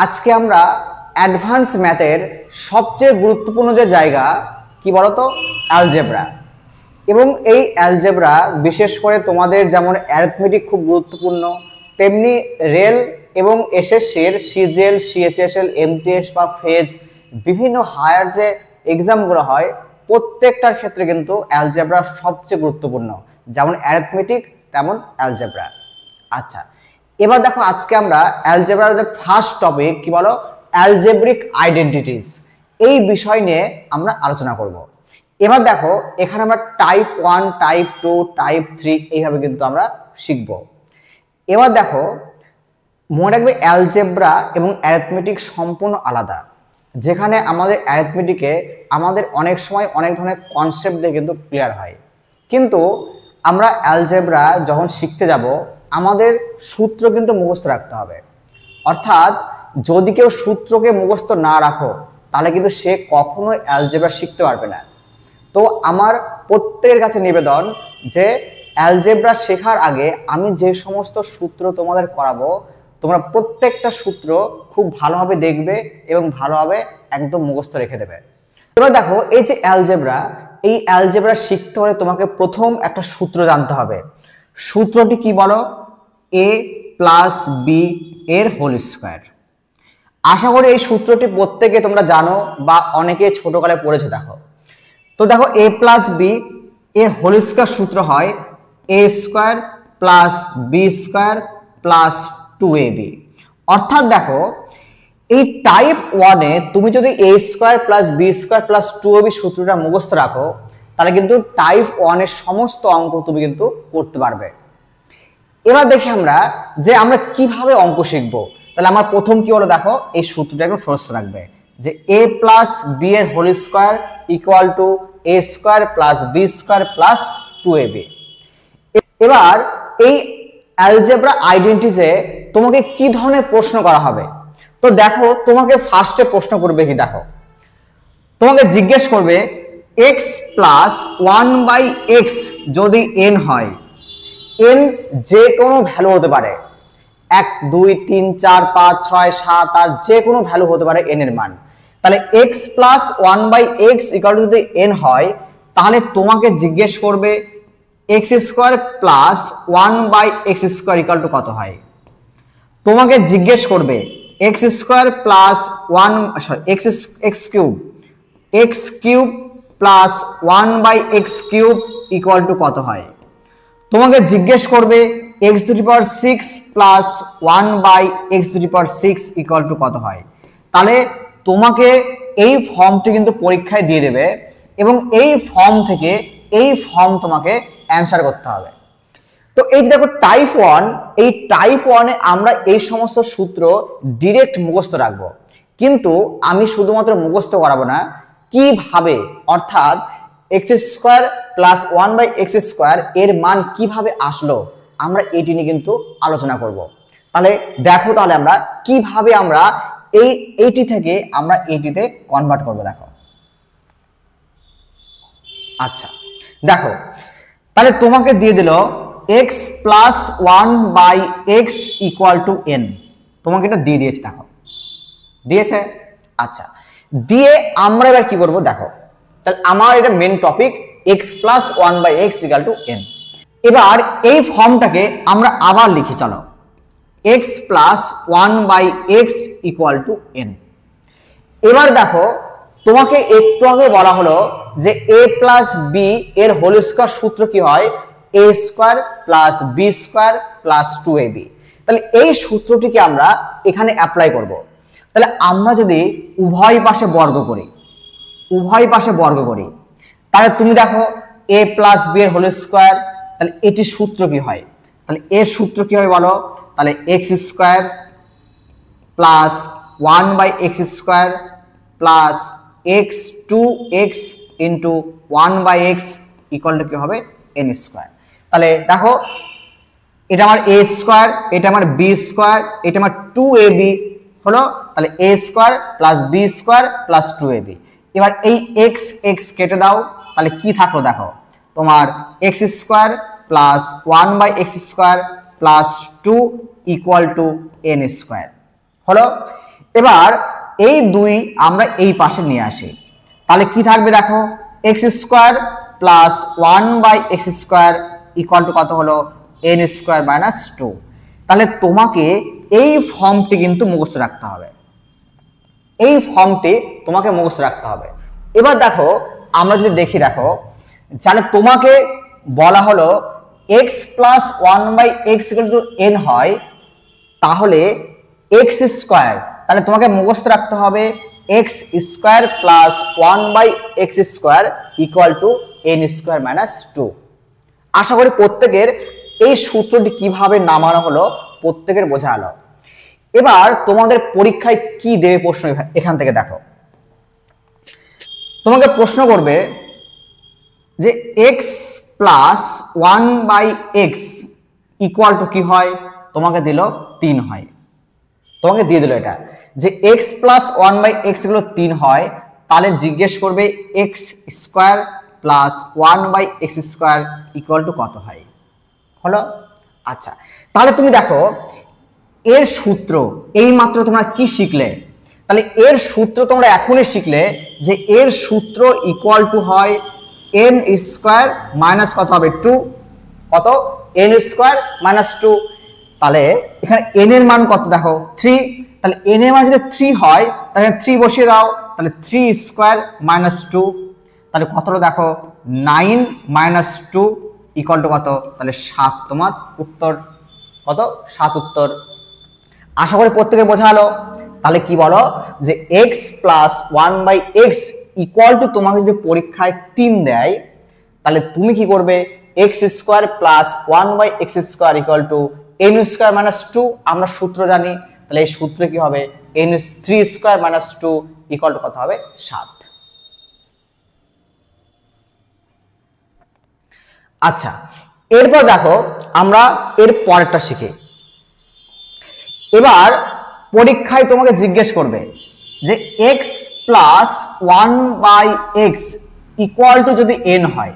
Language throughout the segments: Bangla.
আজকে আমরা অ্যাডভান্স ম্যাথের সবচেয়ে গুরুত্বপূর্ণ যে জায়গা কি বলতো, অ্যালজেব্রা। এবং এই অ্যালজেব্রা বিশেষ করে তোমাদের যেমন অ্যারিথমেটিক খুব গুরুত্বপূর্ণ, তেমনি রেল এবং এসএসসির সিজেল, সিএইচএসএল, এমটিএস বা ফেজ বিভিন্ন হায়ার যে এক্সামগুলো হয় প্রত্যেকটার ক্ষেত্রে কিন্তু অ্যালজেব্রা সবচেয়ে গুরুত্বপূর্ণ, যেমন অ্যারিথমেটিক তেমন অ্যালজেব্রা। আচ্ছা, এবার দেখো আজকে আমরা অ্যালজেব্রার যে ফার্স্ট টপিক কি বলো, অ্যালজেব্রিক আইডেন্টিটিস, এই বিষয় নিয়ে আমরা আলোচনা করব। এবার দেখো এখানে আমরা টাইপ 1, টাইপ 2, টাইপ 3 এইভাবে কিন্তু আমরা শিখব। এবার দেখো মনে রাখবে অ্যালজেব্রা এবং অ্যারিথমেটিক সম্পূর্ণ আলাদা। যেখানে আমাদের অ্যারিথমেটিকে আমাদের অনেক সময় অনেক ধরনের কনসেপ্ট দিয়ে কিন্তু ক্লিয়ার হয়, কিন্তু আমরা অ্যালজেব্রা যখন শিখতে যাব আমাদের সূত্র কিন্তু মুখস্থ রাখতে হবে। অর্থাৎ যদি কেউ সূত্রকে মুখস্থ না রাখো তাহলে কিন্তু সে কখনোই অ্যালজেব্রা শিখতে পারবে না। তো আমার প্রত্যেকের কাছে নিবেদন যে অ্যালজেব্রা শেখার আগে আমি যে সমস্ত সূত্র তোমাদের করাবো তোমরা প্রত্যেকটা সূত্র খুব ভালোভাবে দেখবে এবং ভালোভাবে একদম মুখস্থ রেখে দেবে। এবার দেখো এই যে অ্যালজেব্রা, এই অ্যালজেব্রা শিখতে হলে তোমাকে প্রথম একটা সূত্র জানতে হবে। সূত্রটি কি বলো, a প্লাস বি এর হোল স্কোয়ার। আশা করি এই সূত্রটি প্রত্যেকে তোমরা জানো বা অনেকে ছোটকালে পড়েছে। দেখো তো দেখো a প্লাস বি এর হোল স্কোয়ার সূত্র হয় a square plus b square plus 2ab। অর্থাৎ দেখো এই টাইপ 1-এ তুমি যদি a square plus b square plus 2ab সূত্রটা মুখস্থ রাখো তাহলে কিন্তু টাইপ 1-এর সমস্ত অঙ্ক তুমি কিন্তু করতে পারবে। এবার দেখি আমরা যে আমরা কিভাবে অঙ্ক শিখবো। তাহলে আমার প্রথম কি হলো, দেখো এই সূত্রটা একটু মুখস্থ রাখবে যে a প্লাস বি এর whole square equal to a square plus b square plus 2ab। এবার এই অ্যালজেব্রা আইডেন্টিটিসে তোমাকে কি ধরনের প্রশ্ন করা হবে। তো দেখো তোমাকে ফার্স্টে প্রশ্ন করবে কি, দেখো তোমাকে জিজ্ঞেস করবে x প্লাস 1/x যদি n হয়, n যে কোনো ভ্যালু হতে পারে, 1 2 3 4 5 6 7 8 যে কোনো ভ্যালু হতে পারে n এর মান। তাহলে x plus 1/x equal to যদি n হয় তাহলে তোমাকে জিজ্ঞেস করবে x square plus 1/x square equal to কত হয়। তোমাকে জিজ্ঞেস করবে x square plus 1 x cube plus 1/x cube equal to কত হয়। তোমাকে জিজ্ঞেস করবে x to the power 6 plus 1/x to the power 6 equal to কত হয়। তাহলে তোমাকে এই ফর্মটি কিন্তু পরীক্ষায় দিয়ে দেবে এবং এই ফর্ম থেকে এই ফর্ম তোমাকে অ্যান্সার করতে হবে। তো এই যে দেখো টাইপ 1, এই টাইপ 1-এ আমরা এই সমস্ত সূত্র ডিরেক্ট মুখস্থ রাখবো, কিন্তু আমি শুধুমাত্র মুখস্থ করাবো না, কিভাবে অর্থাৎ x square plus 1/x square এর মান কিভাবে আসলো আমরা এটি নিয়ে কিন্তু আলোচনা করব। তাহলে দেখো তাহলে আমরা কিভাবে আমরা এইটি থেকে আমরা এইটিতে কনভার্ট করব। দেখো আচ্ছা দেখো তাহলে তোমাকে দিয়ে দিল x plus 1/x equal to n, তোমাকে এটা দিয়ে দিয়েছে। দেখো দিয়েছে। আচ্ছা দিয়ে আমরা এবার কি করব, দেখো তাহলে আমার এটা main topic x plus 1/x equal to n। এবার এই ফর্মটাকে আমরা আবার লিখি, চলো x plus 1/x equal to n। এবার দেখো তোমাকে একটু আগে বলা হলো যে a প্লাস বি এর হোল স্কোয়ার সূত্র কি হয়, a square plus b square plus 2ab। তাহলে এই সূত্রটিকে আমরা এখানে অ্যাপ্লাই করব। তাহলে আমরা যদি উভয় পাশে বর্গ করি, তাহলে তুমি দেখো a প্লাস বি এর হোল স্কোয়ার, তাহলে এটি সূত্র কি হয়, তাহলে এর সূত্র কি হয় বলো, তাহলে x square plus 1/x square plus x 2x into 1/x equal to কি হবে n স্কোয়ার। তাহলে দেখো এটা আমার a স্কোয়ার, এটা আমার b স্কোয়ার, এটা আমার 2ab হলো, তাহলে a square plus b square plus 2ab। এবার এই x কেটে দাও, তাহলে কি থাকলো দেখো তোমার x square plus 1/x square plus 2 equal to n square হলো। এবার এই 2 আমরা এই পাশে নিয়ে আসি, তাহলে কি থাকবে দেখো, x square plus 1/x² equal to কত হলো, n² মাইনাস 2। তাহলে তোমাকে এই ফর্মটি কিন্তু মুখস্থ রাখতে হবে, এই ফর্মটি তোমাকে মুখস্থ রাখতে হবে। এবার দেখো আমরা যদি দেখি, দেখো তাহলে তোমাকে বলা হলো x plus 1/x equal to n হয়, তাহলে x², তাহলে তোমাকে মুখস্থ রাখতে হবে x² plus 1/x² equal to n² minus 2। আশা করি প্রত্যেকের এই সূত্রটি কিভাবে নামানো হলো প্রত্যেকের বোঝা হলো। এবার তোমাদের পরীক্ষায় কি দেবে প্রশ্ন, এখান থেকে দেখো তোমাকে প্রশ্ন করবে যে x plus 1/x equal to কি হয়, তোমাকে দিল 3 হয়, তোমাকে দিয়ে দিল এটা যে x প্লাস 1/x এগুলো 3 হয়, তাহলে জিজ্ঞেস করবে x² plus 1/x² equal to কত হয়, হলো। আচ্ছা, তাহলে তুমি দেখো এর সূত্র এই মাত্র তোমরা কি শিখলে, তাহলে এর সূত্র তোমরা এখনই শিখলে যে এর সূত্র ইকুয়াল টু হয় n² মাইনাস কত হবে 2, কত n² মাইনাস 2। তাহলে এখানে n এর মান কত দেখো 3, তাহলে n এর মান যদি 3 হয় তাহলে 3 বসিয়ে দাও, তাহলে 3² মাইনাস 2, তাহলে কত হলো দেখো 9 মাইনাস 2 ইকুয়াল টু কত, তাহলে 7 তোমার উত্তর, কত 7 উত্তর। আশা করি প্রত্যেকের বোঝা হলো। তাহলে কি বলো যে x plus 1/x equal two তোমাকে যদি পরীক্ষায় 3 দেয়, তাহলে তুমি কি করবে x² plus 1/x² equal to n² minus 2। আমরা সূত্র জানি, তাহলে এই সূত্রে কি হবে n3² মাইনাস 2 ইকুয়াল টু কত হবে 7। আচ্ছা, এরপর দেখো আমরা এর পরেরটা শিখি। এবার পরীক্ষায় তোমাকে জিজ্ঞেস করবে যে x plus 1/x equal to যদি n হয়,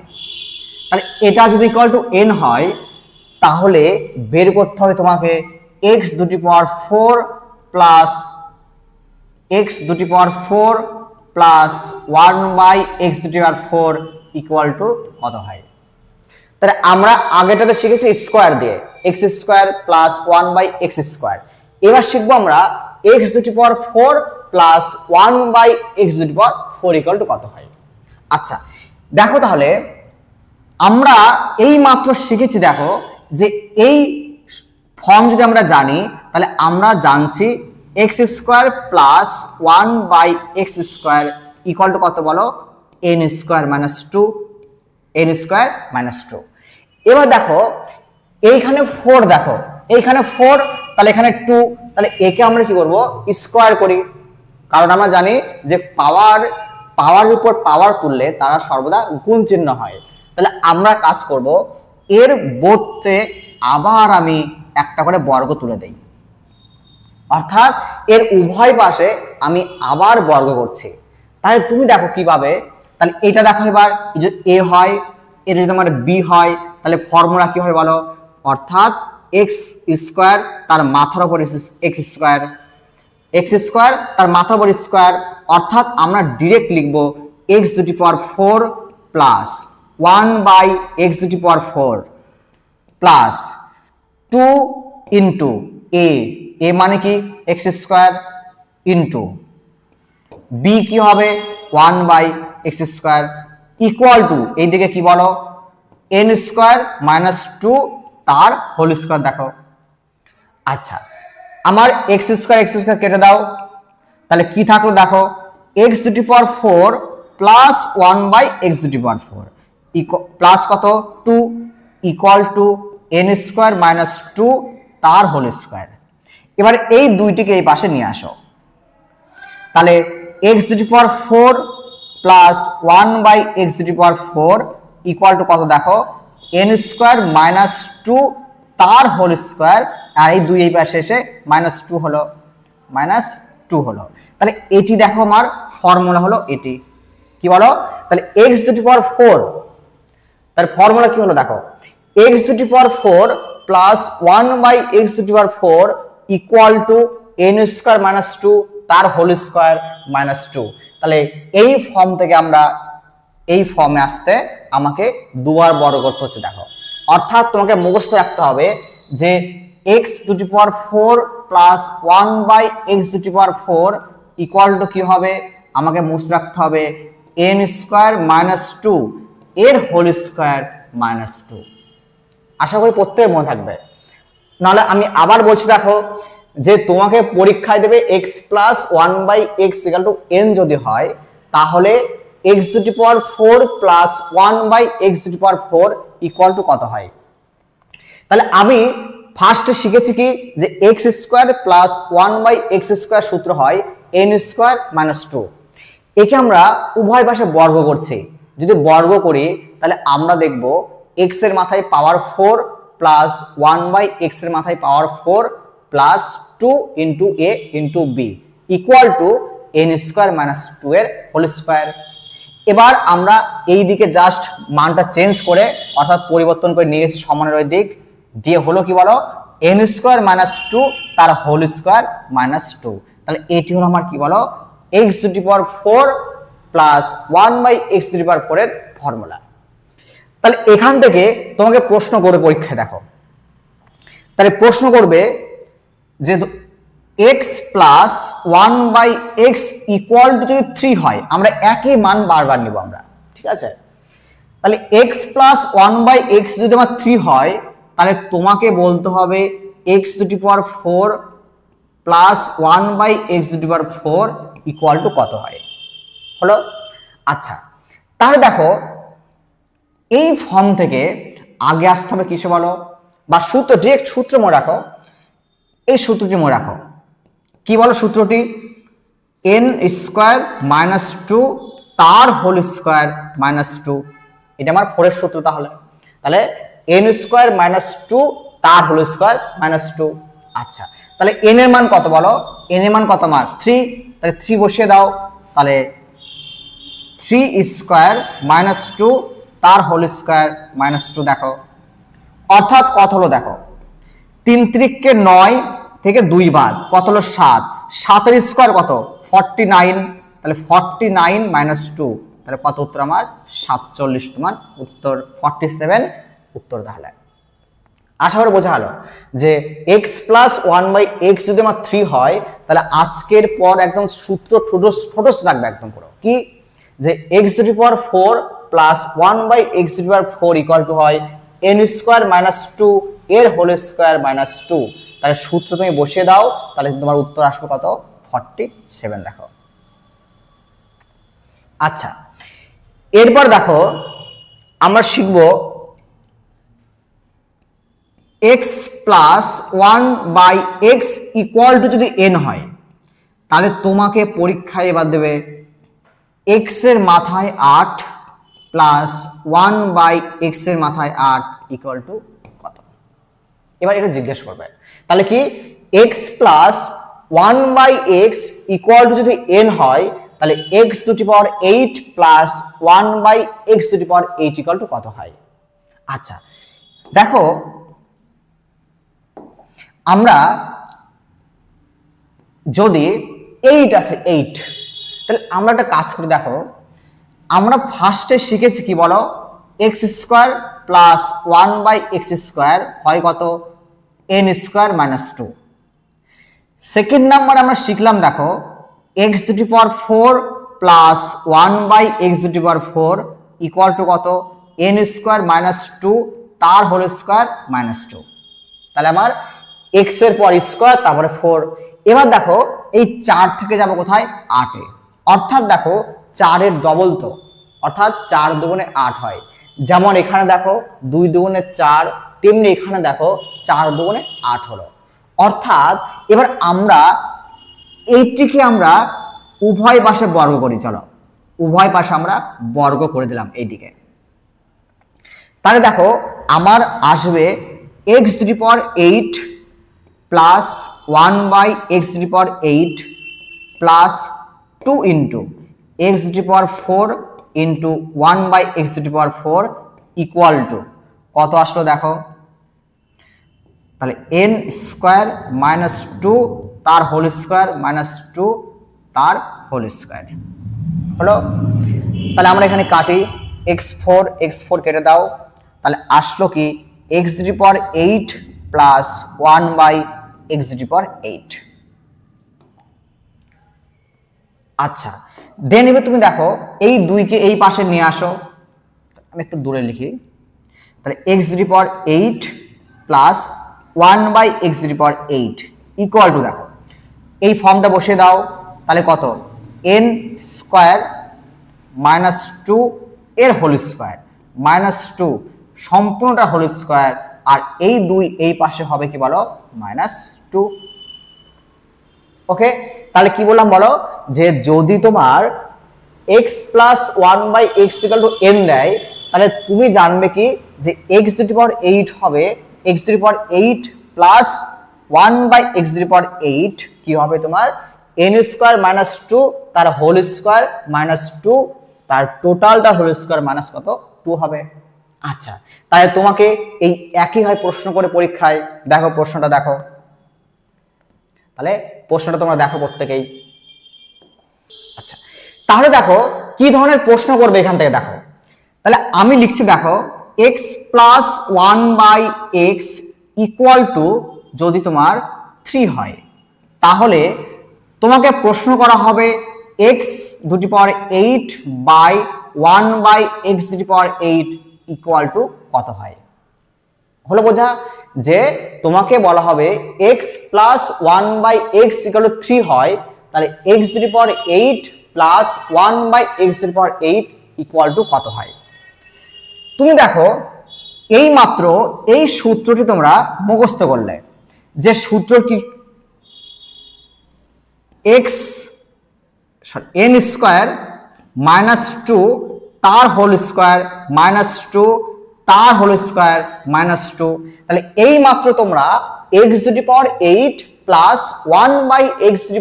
তাহলে এটা যদি ইকুয়াল টু n হয়, তাহলে বের করতে হবে তোমাকে x² plus x² plus 1/x² equal to কত হয়। তাহলে আমরা আগেটাতে শিখেছি স্কোয়ার দিয়ে, x² প্লাস 1/x²। এবার শিখবো আমরা x² plus 1/x² equal to কত হয়। আচ্ছা দেখো, তাহলে আমরা এই মাত্র শিখেছি, দেখো যে এই ফর্ম যদি আমরা জানি, তাহলে আমরা জানছি x² plus 1/x² equal to কত বলো, n² মাইনাস 2, n² মাইনাস 2। এবার দেখো এইখানে 4, দেখো এইখানে 4, তাহলে এখানে 2, তাহলে একে আমরা কি করব স্কোয়ার করি, কারণ আমরা জানি যে পাওয়ার উপর পাওয়ার তুললে তারা সর্বদা গুণ চিহ্ন হয়। তাহলে আমরা কাজ করব এর বোধে আবার আমি একটা করে বর্গ তুলে দেই, অর্থাৎ এর উভয় পাশে আমি আবার বর্গ করছি। তাহলে তুমি দেখো কিভাবে, তাহলে এটা দেখো এবার যদি a হয়, এটা যদি আমার b হয়, তাহলে ফর্মুলা কি হয় বলো, অর্থাৎ x² তার মাথার উপর x² তার মাথার উপর স্কোয়ার, অর্থাৎ আমরা ডিরেক্ট লিখবো x² plus 1/x² plus 2 into a মানে কি x² ইন্টু b কি হবে 1/x² ইকুয়াল টু এইদিকে কি বলো n² মাইনাস 2 তার হোল স্কোয়ার। দেখো আচ্ছা, আমার x² কেটে দাও, তাহলে কি থাকলো দেখো x² প্লাস 1/x² প্লাস কত 2 ইকুয়াল টু n² মাইনাস 2 তার হোল স্কোয়ার। এবার এই দুইটিকে এই পাশে নিয়ে আসো, তাহলে x² plus 1/x² equal to কত দেখো n² মাইনাস 2 তার হোল স্কোয়ার, আর এই দুই এই পাশে এসে মাইনাস 2 হলো, মাইনাস 2 হলো। তাহলে এটি দেখো আমার ফর্মুলা হলো এটি, কি বলো, তাহলে x² তার ফর্মুলা কি হলো দেখো x² plus 1/x² equal to n² minus 2 তার হোল স্কোয়ার মাইনাস 2। তাহলে এই ফর্ম থেকে আমরা এই ফর্মে আসতে আমাকে দুবার বর্গ করতে হচ্ছে। দেখো, অর্থাৎ তোমাকে মুখস্থ রাখতে হবে যে x to the power 4 plus 1/x to the power 4 equal to কি হবে, আমাকে মুখস্থ রাখতে হবে n স্কোয়ার মাইনাস 2 এর হোল স্কোয়ার মাইনাস 2। আশা করি প্রত্যেকের মনে থাকবে। নাহলে আমি আবার বলছি, দেখো যে তোমাকে পরীক্ষায় দেবে x plus 1/x equal to n যদি হয়, তাহলে x to the power 4 plus 1/x to the power 4 equal to কত হয়। তাহলে আমি ফার্স্টে শিখেছি কি যে x square plus 1/x square সূত্র হয় n স্কোয়ার মাইনাস 2। একে আমরা উভয় পাশে বর্গ করছি। যদি বর্গ করি তাহলে আমরা দেখব x এর মাথায় পাওয়ার 4 প্লাস 1/x এর মাথায় পাওয়ার 4 plus 2 into a into b equal to n square minus 2 এর হোল স্কোয়ার। এবার আমরা এই দিকে জাস্ট মানটা চেঞ্জ করে অর্থাৎ পরিবর্তন করে নিয়ে গেছি সমানের ওই দিক দিয়ে, হলো কি বলো n স্কোয়ার মাইনাস 2 তার হোল স্কোয়ার মাইনাস 2। তাহলে এটি হলো আমার কি বলো x to the power 4 plus 1/x to the power 4 এর ফর্মুলা। তাহলে এখান থেকে তোমাকে প্রশ্ন করবে পরীক্ষায়, দেখো তাহলে প্রশ্ন করবে যে x plus 1/x equal to যদি 3 হয়, আমরা একই মান বারবার নিব আমরা, ঠিক আছে। তাহলে x প্লাস 1/x যদি আমার 3 হয়, তাহলে তোমাকে বলতে হবে x to the power 4 plus 1/x to the power 4 equal to কত হয়, হলো। আচ্ছা, তাহলে দেখো এই ফর্ম থেকে আগে আসতে হবে কিসে বলো, বা সূত্র, ডিরেক্ট সূত্র মনে রাখো। এই সূত্রটি মনে রাখো, কি বলো সূত্রটি, n স্কোয়ার মাইনাস 2 তার হোল স্কোয়ার মাইনাস 2। এটা আমার 4 এর সূত্র। তাহলে n স্কোয়ার মাইনাস 2 তার হোল স্কোয়ার মাইনাস 2। আচ্ছা, তাহলে n এর মান কত বলো, n এর মান কত আমার 3, তাহলে 3 বসিয়ে দাও। তাহলে 3 স্কোয়ার মাইনাস 2 তার হোল স্কোয়ার মাইনাস 2। দেখো অর্থাৎ কত হলো, দেখো 3 × 9 থেকে 2 বাদ কত হলো 7, 7 এর স্কোয়ার কত 49, তাহলে 49 মাইনাস 2 তাহলে কত উত্তর আমার 47, তোমার উত্তর 47 উত্তর। তাহলে আশা করি বোঝা হলো যে x প্লাস 1/x যদি আমার 3 হয়, তাহলে আজকের পর একদম সূত্র ছোট থাকবে একদম পুরো, কি যে x to the power 4 plus 1/x to the power 4 equal to হয় n স্কোয়ার মাইনাস 2 এর হোল স্কোয়ার মাইনাস 2। তাহলে সূত্র তুমি বসিয়ে দাও, তাহলে তোমার উত্তর আসবে কত 47। দেখো আচ্ছা, এরপর দেখো আমরা শিখব x plus 1/x equal to যদি n হয়, তাহলে তোমাকে পরীক্ষায় এবার দেবে x এর মাথায় 8 প্লাস 1/x এর মাথায় 8 ইকুয়াল টু কত। এবার এটা জিজ্ঞেস করবে, তাহলে কি x plus 1/x equal to যদি n হয়, তাহলে x to the power 8 plus 1/x to the power 8 equal to কত হয়। আচ্ছা দেখো, আমরা যদি 8 আছে 8, তাহলে আমরা একটা কাজ করি। দেখো আমরা ফার্স্টে শিখেছি কি বলো, x square plus 1/x square হয় কত n square minus 2। Second number আমরা শিখলাম, দেখো x to the power 4 plus 1/x to the power 4 equal to কত n স্কোয়ার মাইনাস 2 তার হোল স্কোয়ার মাইনাস 2। তাহলে আমার x এর পর স্কোয়ার তারপরে 4। এবার দেখো এই 4 থেকে যাবো কোথায় 8 এ, অর্থাৎ দেখো 4 এর ডবল, তো অর্থাৎ 4 দুগুণে 8 হয়। যেমন এখানে দেখো 2 দুগুণে 4, তেমনি এখানে দেখো 4 দুগুণে 8 হলো। অর্থাৎ এবার আমরা এইটিকে আমরা উভয় পাশে বর্গ করি। চলো উভয় পাশে আমরা বর্গ করে দিলাম এইদিকে। তাহলে দেখো আমার আসবে x to the power 8 plus 1/x to the power 8 plus 2 into x to the power 4 into 1/x to the power 4 equal to কত আসলো। দেখো তাহলে n স্কোয়ার মাইনাস 2 তার হোল স্কোয়ার মাইনাস 2 তার হোল স্কয়ার হলো। তাহলে আমরা এখানে কাটি x4 কেটে দাও, তাহলে আসলো কি x⁸ প্লাস 1/x⁸। আচ্ছা, দেন এবার তুমি দেখো এই 2কে এই পাশে নিয়ে আসো, আমি একটু দূরে লিখি, তাহলে x⁸ plus 1/x⁸ equal to দেখো এই ফর্মটা বসিয়ে দাও, তাহলে কত n স্কয়ার মাইনাস 2 এর হোল স্কয়ার মাইনাস 2 সম্পূর্ণটা হোল স্কয়ার, আর এই 2 এই পাশে হবে কি বলো -2। ওকে, তাহলে কি বললাম বলো, যে যদি তোমার x প্লাস 1/x = n দেয়, তাহলে তুমি জানবে কি যে x⁸ হবে x⁸ প্লাস 1/x⁸ কি হবে তোমার n স্কয়ার মাইনাস 2 তার হোল স্কয়ার মাইনাস 2 তার টোটালটা হোল স্কয়ার মাইনাস কত 2 হবে। আচ্ছা, তাহলে তোমাকে এই একই হয় প্রশ্ন করে পরীক্ষায়, দেখো প্রশ্নটা দেখো, তাহলে প্রশ্নটা তোমরা দেখো প্রত্যেকেই। আচ্ছা, তাহলে দেখো কি ধরনের প্রশ্ন করবে এখান থেকে দেখো, তাহলে আমি লিখছি দেখো x plus 1/x equal to যদি তোমার 3 হয়, তাহলে তোমাকে প্রশ্ন করা হবে x⁸ by 1/x⁸ equal to কত হয়। হলো বোঝা, যে তোমাকে বলা হবে x প্লাস 1/x = 3 হয়, তাহলে x⁸ plus 1/x⁸ equal to কত হয়। তুমি দেখো এই মাত্র এই সূত্রটি তোমরা মুখস্থ করলে, যে সূত্র কি n স্কয়ার মাইনাস 2 তার হোল স্কয়ার মাইনাস 2 তার হোল স্কয়ার মাইনাস 2, তাহলে এই মাত্র তোমরা x⁸ প্লাস 1/x⁸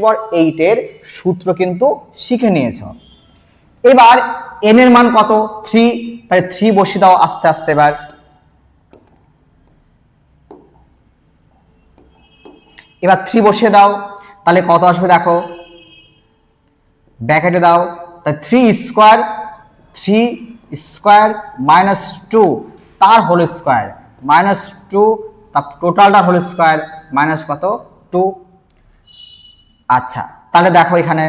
এর সূত্র কিন্তু শিখে নিয়েছো। এবার n এর মান কত 3, তাহলে 3 বসিয়ে দাও আস্তে আস্তে। এবার 3 বসিয়ে দাও, তাহলে কত আসবে দেখো, ব্র্যাকেটে দাও, তাহলে 3 স্কয়ার মাইনাস 2 তার হোল স্কয়ার মাইনাস 2 তার টোটালটা হোল স্কয়ার মাইনাস কত 2। আচ্ছা, তাহলে দেখো এখানে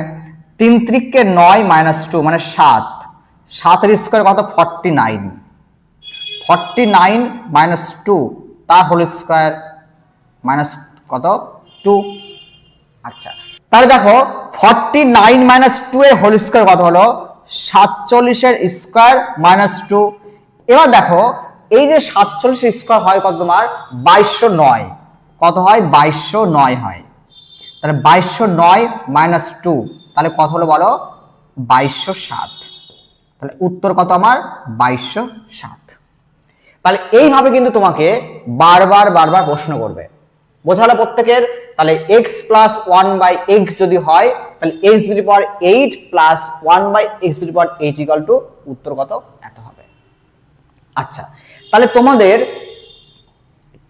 3 × 9 মাইনাস 2 মানে 7, 7 এর স্কয়ার কত 49 মাইনাস 2 তার হোল স্কয়ার মাইনাস কত 2। আচ্ছা, তাহলে দেখো 49 মাইনাস 2 এর হোল স্কয়ার কত হলো 47 এর স্কয়ার মাইনাস 2। এবার দেখো এই যে 47 এর স্কয়ার হয় কত তোমার 2209, কত হয় 2209 হয়, তাহলে 2209 মাইনাস 2 তাহলে কত হলো বলো 2207, তাহলে উত্তর কত আমার 2207। তাহলে এইভাবে কিন্তু তোমাকে বারবার প্রশ্ন করবে, বোঝা হলো প্রত্যেকের। তাহলে x প্লাস 1/x যদি হয়, তাহলে x⁸ plus 1/x⁸ equal to উত্তর কত এত হবে। আচ্ছা, তাহলে তোমাদের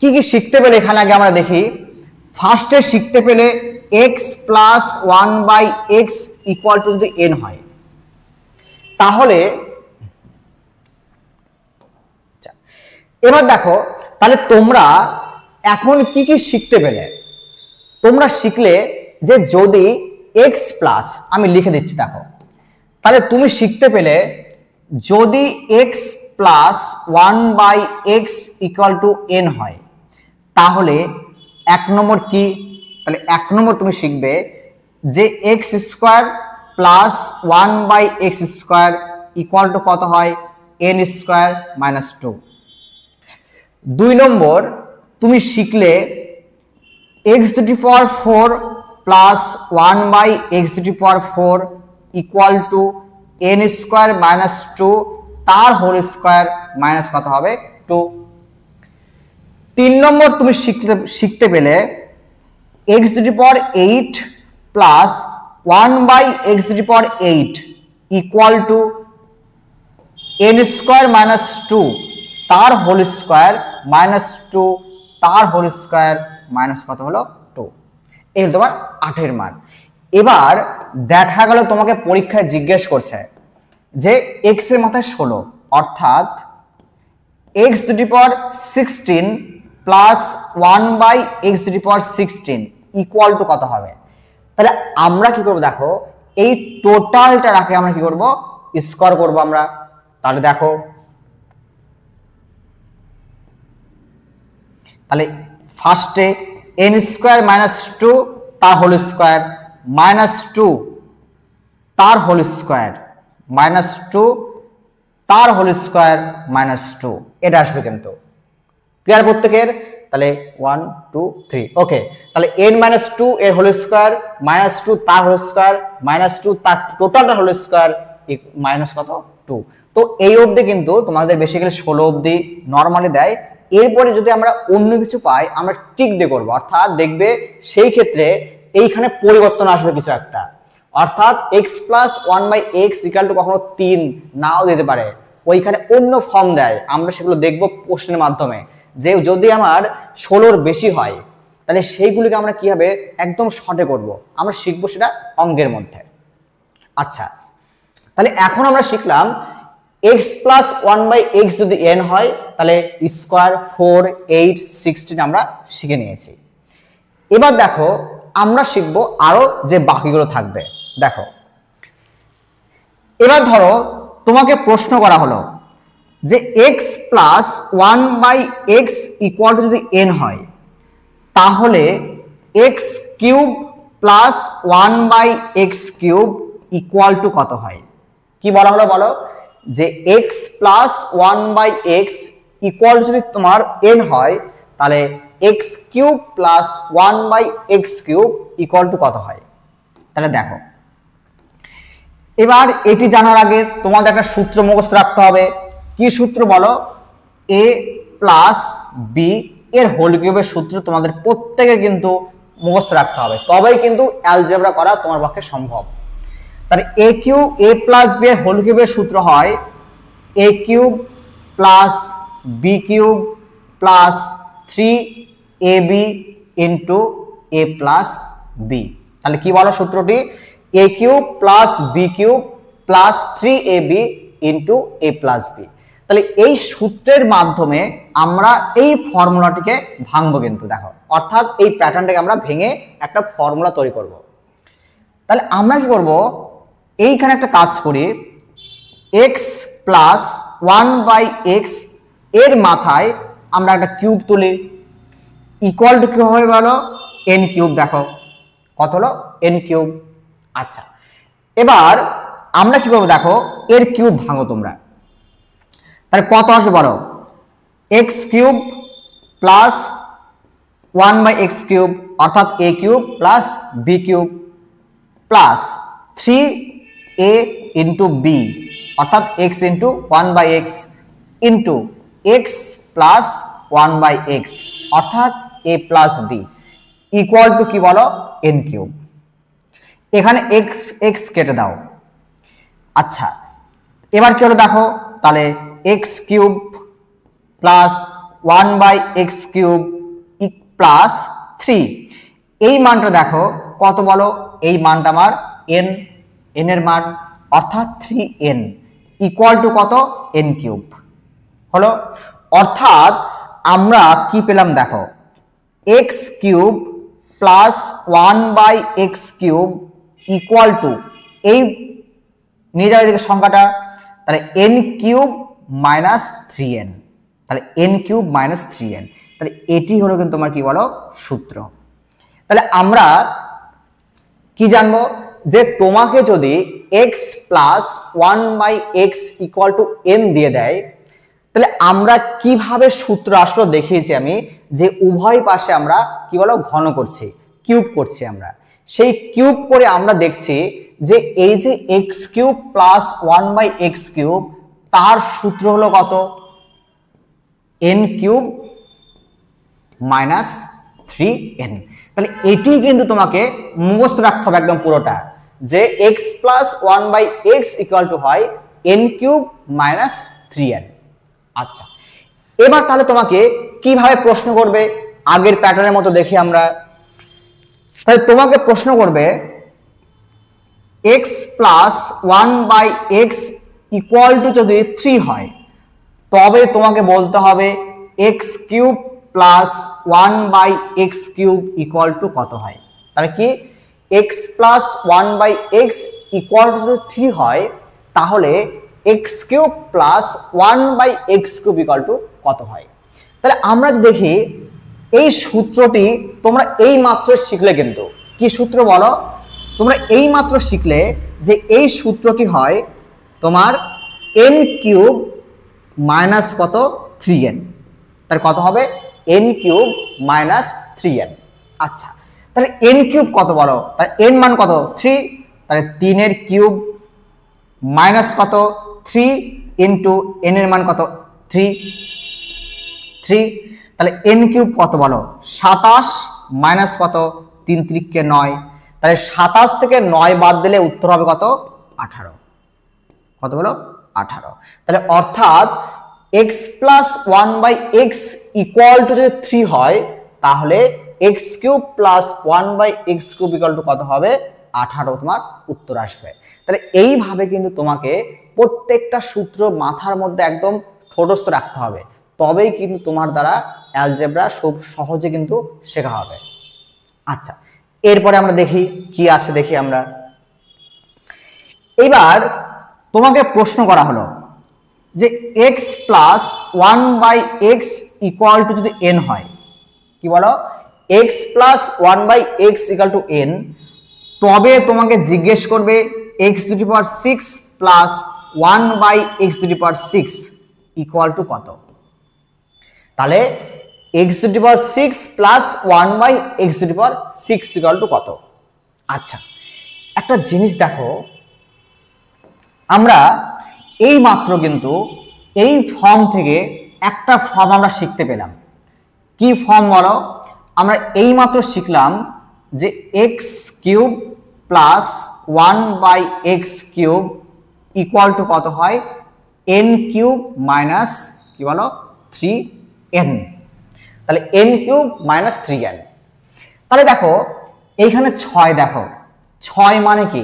কি কি শিখতে পেলে এখানে আগে আমরা দেখি। ফার্স্টে শিখতে পেলে x plus 1/x equal to যদি n হয়, তাহলে এবার দেখো তাহলে তোমরা এখন কি কি শিখতে পেলে। তোমরা শিখলে যে যদি x প্লাস, আমি লিখে দিচ্ছি দেখো, তাহলে তুমি শিখতে পেলে যদি x plus 1/x equal to n হয়, তাহলে 1 নম্বর কি, তাহলে 1 নম্বর তুমি শিখবে যে x square plus 1/x² equal to কত হয় n স্কয়ার মাইনাস 2। 2 নম্বর তুমি শিখলে x⁴ plus 1/x⁴ equal to n square minus 2 তার হোল স্কয়ার মাইনাস কত হবে 2। 3 নম্বর তুমি শিখতে পেলে x⁸ plus 1/x⁸ equal to n square minus 2 তার হোল স্কয়ার মাইনাস 2 তার হোল স্কয়ার মাইনাস কত হলো 2। এই তোমার 8 এর মান। এবার দেখা গেল তোমাকে পরীক্ষায় জিজ্ঞেস করছে যে এক্স এর মাথায় 16 অর্থাৎ x to the power 16 plus 1 by x to the power 16 equal to কত হবে। তাহলে আমরা কি করব দেখো, এই টোটালটা রাখে আমরা কি করব, স্কোয়ার করব আমরা। তাহলে দেখো, তাহলে ফার্স্টে n স্কোয়ার মাইনাস 2 তার হোল স্কোয়ার মাইনাস 2 তার হোল স্কোয়ার মাইনাস 2 তার হোল স্কোয়ার মাইনাস 2, এটা আসবে কিন্তু। ক্লিয়ার প্রত্যেকের? তাহলে 1 2 3 ওকে। তাহলে n মাইনাস 2 এর হোল স্কোয়ার মাইনাস 2 তার হোল স্কোয়ার মাইনাস 2 তার টোটালটা হোল স্কোয়ার মাইনাস কত 2। তো এই অবধি কিন্তু তোমাদের বেসিক্যালি 16 অবধি নর্মালি দেয়। এরপরে যদি আমরা অন্য কিছু পাই আমরা টিক দিয়ে করবো, অর্থাৎ দেখবে সেই ক্ষেত্রে এইখানে পরিবর্তন আসবে কিছু একটা, অর্থাৎ x plus 1 by x equal to কখনো 3 নাও দিতে পারে, ওইখানে অন্য ফর্ম দেয়। আমরা সেগুলো দেখবো প্রশ্নের মাধ্যমে, যে যদি আমার 16-র বেশি হয় তাহলে সেইগুলিকে আমরা কি হবে একদম শর্টে করব, আমরা শিখবো সেটা অঙ্কের মধ্যে। আচ্ছা, তাহলে এখন আমরা শিখলাম x প্লাস 1 বাই এক্স যদি n হয় তাহলে স্কোয়ার 4 8 16 আমরা শিখে নিয়েছি। এবার দেখো আমরা শিখবো আরো যে বাকিগুলো থাকবে। দেখো এবার ধরো তোমাকে প্রশ্ন করা হলো যে x plus 1 by x equal to যদি n হয় তাহলে x cube plus 1 by x cube equal to কত হয়। কি বলা হলো বলো, যে x plus 1 by x equal যদি তোমার n হয় তাহলে x cube plus 1 by x cube equal to কত হয়। তাহলে দেখো এবার এটি জানার আগে তোমাদের একটা সূত্র মুখস্থ রাখতে হবে। কি সূত্র বলো, a প্লাস বি এর হোল কিউবের সূত্র তোমাদের প্রত্যেকের কিন্তু মুখস্থ রাখতে হবে, তবেই কিন্তু অ্যালজেব্রা করা তোমার পক্ষে সম্ভব। তাহলে a cube a plus b এর হোল কিউবের সূত্র হয় a cube plus b cube plus 3ab into a plus b. তাহলে কি বলো সূত্রটি, a cube plus b cube plus 3ab into a plus b. তাহলে এই সূত্রের মাধ্যমে আমরা এই ফর্মুলাটিকে ভাঙবো কিন্তু দেখো, অর্থাৎ এই প্যাটার্নটাকে আমরা ভেঙে একটা ফর্মুলা তৈরি করব। তাহলে আমরা কি করব, এইখানে একটা কাজ করি, x প্লাস 1 বাই এক্স এর মাথায় আমরা একটা কিউব তুলি, ইকুয়াল টু কি হবে বলো, n কিউব। দেখো কত হলো n কিউব। আচ্ছা এবার আমরা কি করবো দেখো, এর কিউব ভাঙো তোমরা, তাহলে কত আসবে বলো, x cube plus 1 by x cube অর্থাৎ a cube plus b cube plus 3a into b অর্থাৎ x into 1 by x into x plus 1 by x অর্থাৎ a plus b equal to কি বলো, n কিউব। এখানে x x কেটে দাও। আচ্ছা এবার কি হলো দেখো, তাহলে x cube plus 1 by x cube plus 3, এই মানটা দেখো কত বলো, এই মানটা আমার n এর মান অর্থাৎ 3n ইকুয়াল টু কত, n কিউব হলো। অর্থাৎ আমরা কি পেলাম দেখো, x cube plus 1 by x cube equal to, এই নিয়ে যাবে এদিকে সংখ্যাটা, তাহলে n কিউব মাইনাস 3n, তাহলে n কিউব মাইনাস 3n, তাহলে এটি হলো কিন্তু তোমার কি বলো সূত্র। তাহলে আমরা কি জানবো, যে তোমাকে যদি x plus 1 by x equal to n দিয়ে দেয় তাহলে আমরা কিভাবে সূত্র আসলো দেখিয়েছি আমি, যে উভয় পাশে আমরা কি বলো ঘন করছি, কিউব করছি। আমরা সেই কিউব করে আমরা দেখছি যে এই যে x cube plus 1 by x cube তার সূত্র হলো কত, n কিউব মাইনাস 3n। তাহলে এটি কিন্তু তোমাকে মুখস্থ রাখতে হবে একদম পুরোটা, যে x plus 1 by x equal to হয় n কিউব মাইনাস 3n। আচ্ছা এবার তাহলে তোমাকে কিভাবে প্রশ্ন করবে, আগের প্যাটার্নের মতো দেখি আমরা। তাহলে তোমাকে প্রশ্ন করবে x plus 1/x equal to যদি 3 হয়, তবে তোমাকে বলতে হবে x cube plus 1/x cube equal to কত হয়। তাহলে কি x plus 1/x equal to যদি 3 হয়, তাহলে x cube plus 1/x cube equal to কত হয়। তাহলে আমরা যদি দেখি এই সূত্রটি তোমরা এই মাত্র শিখলে, কিন্তু কি সূত্র বলো, তোমরা এই মাত্র শিখলে যে এই সূত্রটি হয় তোমার n কিউব মাইনাস কত 3n। তাহলে কত হবে n কিউব মাইনাস 3n। আচ্ছা, তাহলে n কিউব কত বলো, তাহলে n মান কত 3, তাহলে 3 এর কিউব মাইনাস কত 3 ইন্টু n এর মান কত 3, তাহলে n কিউব কত বলো 27 মাইনাস কত 3 3 9, তাহলে 27 থেকে 9 বাদ দিলে উত্তর হবে কত 18। কত বলো 18। তাহলে অর্থাৎ x plus 1/x equal to যদি 3 হয়, তাহলে x cube plus 1/x cube equal to কত হবে 18 তোমার উত্তর আসবে। তাহলে এইভাবে কিন্তু তোমাকে প্রত্যেকটা সূত্র মাথার মধ্যে একদম ঠোঁটস্থ রাখতে হবে, তবেই কিন্তু তোমার দ্বারা অ্যালজেব্রা খুব সহজে কিন্তু শেখা হবে। আচ্ছা, এরপরে আমরা দেখি কি আছে, দেখি আমরা এবার তোমাকে প্রশ্ন করা হলো যে x plus 1/x equal to যদি n হয়, কি বলো x plus 1/x equal to n, তবে তোমাকে জিজ্ঞেস করবে x to the power 6 plus 1/x to the power 6 equal to কত। তাহলে x to the power 6 plus 1/x to the power 6 equal to কত। আচ্ছা, একটা জিনিস দেখো, আমরা এই মাত্র কিন্তু এই ফর্ম থেকে একটা ফর্ম আমরা শিখতে পেলাম। কি ফর্ম বলো, আমরা এই মাত্র শিখলাম যে x cube plus 1/x cube equal to কত হয় n কিউব মাইনাস কি বলো 3n। তাহলে n কিউব মাইনাস 3n। তাহলে দেখো এইখানে 6, দেখো 6 মানে কি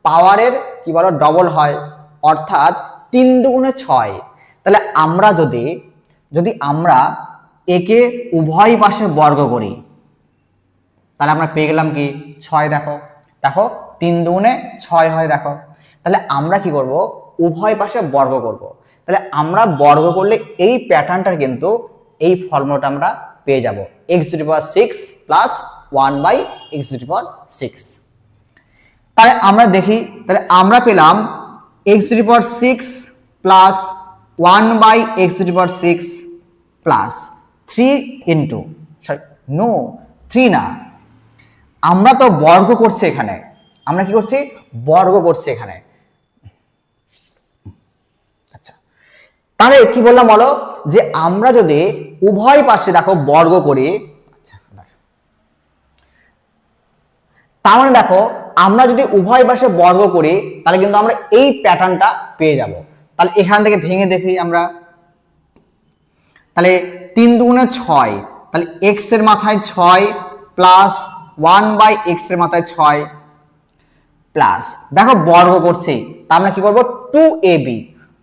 পাওয়ারের কি বলো ডবল হয়, অর্থাৎ 3 দুগুণে 6। তাহলে আমরা যদি আমরা একে উভয় পাশে বর্গ করি, তাহলে আমরা পেয়ে গেলাম কি 6। দেখো দেখো 3 দুগুণে 6 হয়, দেখো তাহলে আমরা কি করব উভয় পাশে বর্গ করব। তাহলে আমরা বর্গ করলে এই প্যাটার্নটার কিন্তু এই ফর্মুলাটা আমরা পেয়ে যাব x to the power 6 plus 1/x to the power 6। তাহলে আমরা দেখি, তাহলে আমরা পেলাম x to the power 6 plus 1/x to the power 6 plus 3 into no 3 না, আমরা তো বর্গ করছি এখানে, আমরা কি করছি বর্গ করছি এখানে। আচ্ছা, তাহলে কি বললাম বলো যে আমরা যদি উভয় পাশে দেখো বর্গ করি, আচ্ছা তার মানে দেখো আমরা যদি উভয় পাশে বর্গ করি তাহলে কিন্তু আমরা এই প্যাটার্নটা পেয়ে যাব। তাহলে এখান থেকে ভেঙে দেখি আমরা, তাহলে 3 দুগুণে 6, তাহলে x এর মাথায় 6 প্লাস 1/x এর মাথায় 6 প্লাস দেখো বর্গ করছি, তা আমরা কি করব 2ab,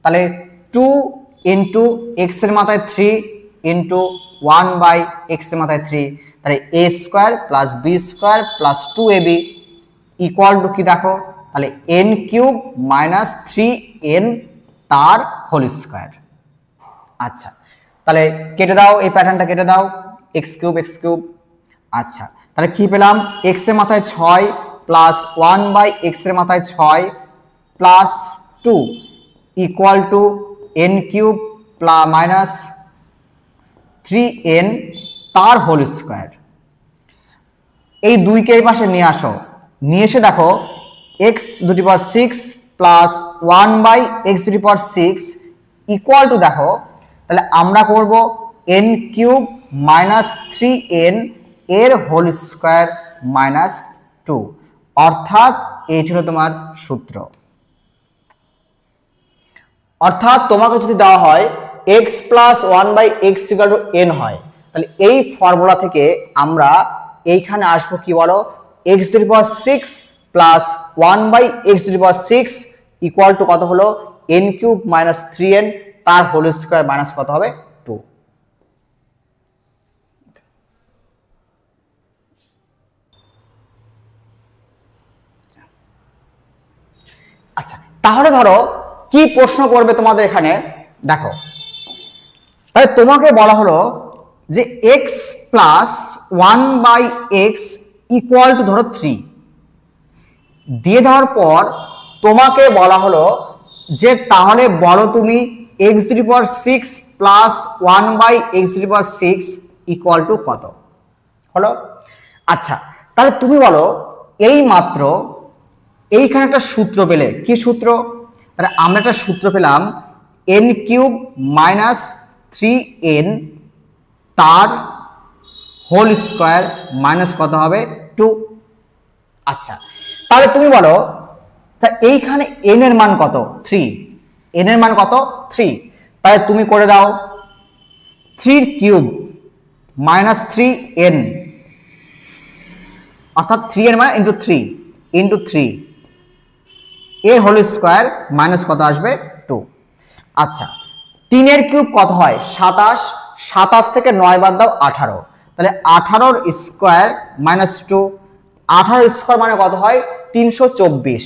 তাহলে 2 ইন্টু x এর মাথায় 3 ইন্টু 1/x এর মাথায় 3, তাহলে a square plus b square plus 2ab equal to কি দেখো, তাহলে n কিউব মাইনাস 3n তার হোল স্কোয়ার। আচ্ছা, তাহলে কেটে দাও এই প্যাটার্নটা, কেটে দাও x কিউব x কিউব। আচ্ছা, তাহলে কি পেলাম x এর মাথায় 6 প্লাস 1/x এর মাথায় 6 plus 2 equal to n cube minus 3n তার হোল স্কোয়ার। এই দুইকে এই পাশে নিয়ে আসো, নিয়ে এসে দেখো x to the power 6 plus 1/x to the power 6 equal to দেখো, তাহলে আমরা করব n কিউব মাইনাস 3n এর হোল স্কোয়ার মাইনাস 2, অর্থাৎ এই ছিল তোমার সূত্র। অর্থাৎ তোমাকে যদি দেওয়া হয় x plus 1/x equal to n হয়, তাহলে এই ফর্মুলা থেকে আমরা এইখানে আসবো কি বলো x to the power 6 plus 1/x⁶ equal to কত হলো n³ মাইনাস 3n তার হোল স্কয়ার মাইনাস কত হবে 2। আচ্ছা, তাহলে ধরো কি প্রশ্ন করবে তোমাদের এখানে, দেখো তাহলে তোমাকে বলা হলো যে x plus 1/x equal two ধরো 3 দিয়ে দেওয়ার পর তোমাকে বলা হলো যে তাহলে বলো তুমি x⁶ plus 1/x⁶ equal to কত হলো। আচ্ছা, তাহলে তুমি বলো এই মাত্র এইখানে একটা সূত্র পেলে, কি সূত্র? তাহলে আমরা একটা সূত্র পেলাম n³ মাইনাস 3n তার হোল স্কয়ার মাইনাস কত হবে 2। আচ্ছা, তাহলে তুমি বলো এইখানে n এর মান কত 3, n এর মান কত 3, তাহলে তুমি করে দাও 3³ মাইনাস 3n অর্থাৎ 3n মানে ইন্টু 3 ইন্টু 3 এর হোল স্কয়ার মাইনাস কত আসবে 2। আচ্ছা, 3 এর কিউব কত হয় 27, 27 থেকে 9 বাদ দাও 18, তাহলে 18 স্কয়ার মাইনাস 2, 18 স্কয়ার মানে কত হয় 324,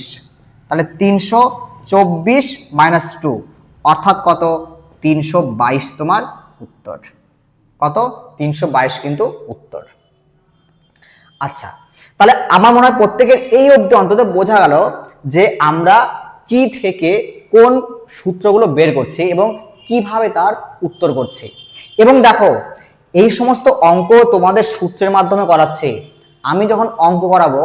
তাহলে 324 মাইনাস 2 অর্থাৎ কত 322 তোমার উত্তর। কত 322 কিন্তু উত্তর। আচ্ছা, তাহলে আমার মনে হয় প্রত্যেকের এই অবধি অন্তত বোঝা গেল যে আমরা কি থেকে কোন সূত্রগুলো বের করছি এবং কিভাবে তার উত্তর করছি। এবং দেখো এই সমস্ত অঙ্ক তোমাদের সূত্রের মাধ্যমে করাচ্ছে, আমি যখন অঙ্ক করাবো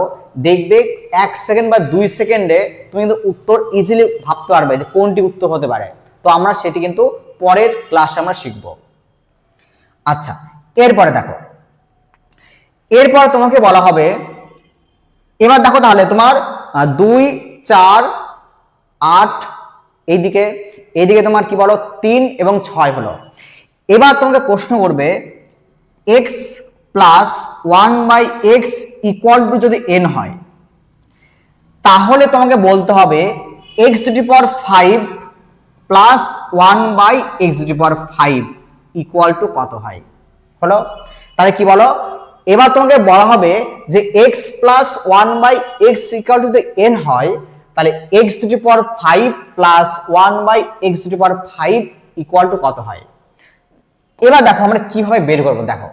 দেখবে 1 সেকেন্ড বা 2 সেকেন্ডে তুমি কিন্তু উত্তর ইজিলি ভাবতে পারবে যে কোনটি উত্তর হতে পারে। তো আমরা সেটি কিন্তু পরের ক্লাসে আমরা শিখব। আচ্ছা, এরপরে দেখো, এরপর তোমাকে বলা হবে, এবার দেখো তাহলে তোমার 2, 4, 8 এইদিকে তোমার কি বলো 3 এবং 6 হলো। এবার তোমাকে প্রশ্ন করবে x plus 1/x equal to যদি n হয় তাহলে তোমাকে বলতে হবে x⁵ plus 1/x⁵ equal to কত হয় হলো। তাহলে কি বলো, এবার তোমাকে বলা হবে যে x plus 1/x equal to যদি n হয় তাহলে x⁵ plus 1/x⁵ equal to কত হয়। এবার দেখো আমরা কিভাবে বের করবো। দেখো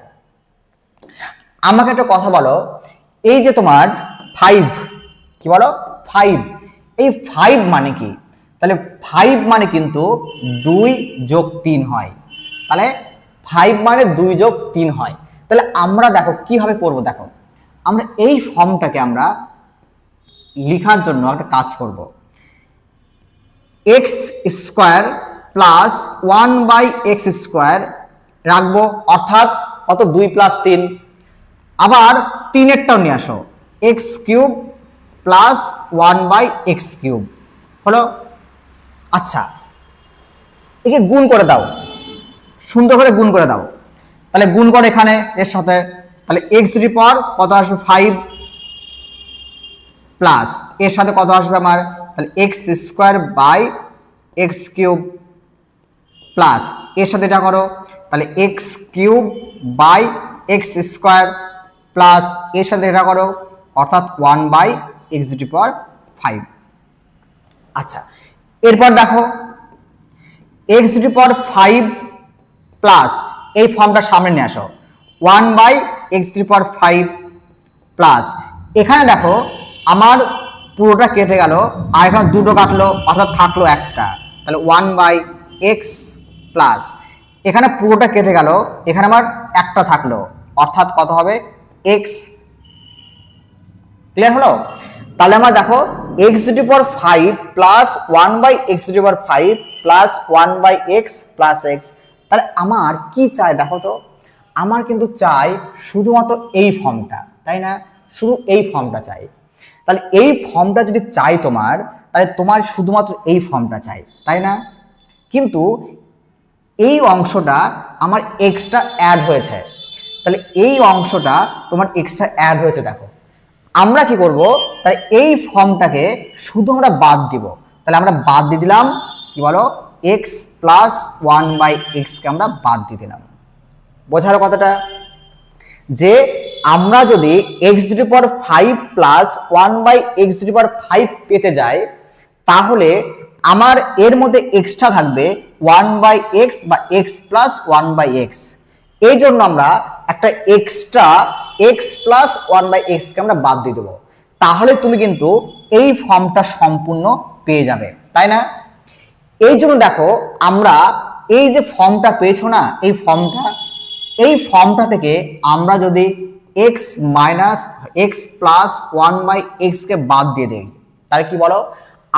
আমাকে একটা কথা বলো, এই যে তোমার 5, কি বলো 5, এই 5 মানে কি? তাহলে 5 মানে কিন্তু 2 যোগ 3 হয়, তাহলে 5 মানে 2 যোগ 3 হয়। তাহলে আমরা দেখো কিভাবে করব, দেখো আমরা এই ফর্মটাকে আমরা লেখার জন্য একটা কাজ করব, x² প্লাস 1/x² রাখবো অর্থাৎ কত 2 প্লাস 3, আবার 3 এরটাও নিয়ে আসো x³ প্লাস 1/x³ হলো। আচ্ছা, একে গুণ করে দাও, সুন্দর করে গুণ করে দাও, তাহলে গুণ করে এখানে এর সাথে, তাহলে x⁵ কত আসবে 5 প্লাস এর সাথে কত আসবে আমার, তাহলে x² প্লাস এর সাথে এটা করো, তাহলে x³ প্লাস এর সাথে এটা করো অর্থাৎ 1/x⁵। আচ্ছা, এরপর দেখো x⁵ প্লাস এই ফর্মটা সামনে নিয়ে আসো 1/x⁵ প্লাস এখানে দেখো আমার পুরোটা কেটে গেল আর এখানে দুটো কাটলো অর্থাৎ থাকলো একটা, তাহলে 1/x প্লাস এখানে পুরোটা কেটে গেল এখানে আমার একটা থাকলো অর্থাৎ কত হবে x। ক্লিয়ার হলো? তাহলে আমরা দেখো x⁵ plus 1/x⁵ plus 1/x plus x, তাহলে আমার কি চাই দেখো তো, আমার কিন্তু চাই শুধুমাত্র এই ফর্মটা, তাই না? শুধু এই ফর্মটা চাই। তাহলে এই ফর্মটা যদি চাই তোমার, তাহলে তোমার শুধুমাত্র এই ফর্মটা চাই, তাই না? কিন্তু এই অংশটা আমার এক্সট্রা অ্যাড হয়েছে, তাহলে এই অংশটা তোমার এক্সট্রা অ্যাড হয়েছে। দেখো আমরা কি করব, তাহলে এই ফর্মটাকে শুধু আমরা বাদ দিব। তাহলে আমরা বাদ দিয়ে দিলাম কি বলো, x প্লাস 1/x কে আমরা বাদ দিয়ে দিলাম। বোঝার কথাটা, যে আমরা যদি x⁵ প্লাস 1/x⁵ পেতে যাই, তাহলে আমার এর মধ্যে এক্সট্রা থাকবে 1/x বা x প্লাস 1/x। এই জন্য আমরা একটা এক্সট্রা x প্লাস 1/x কে আমরা বাদ দিয়ে দেবো। তাহলে তুমি কিন্তু এই ফর্মটা সম্পূর্ণ পেয়ে যাবে, তাই না? এই জন্য দেখো, আমরা এই যে ফর্মটা পেয়েছো না, এই ফর্মটা থেকে আমরা যদি x minus x plus 1/x কে বাদ দিয়ে দেই, তাহলে কি বলো,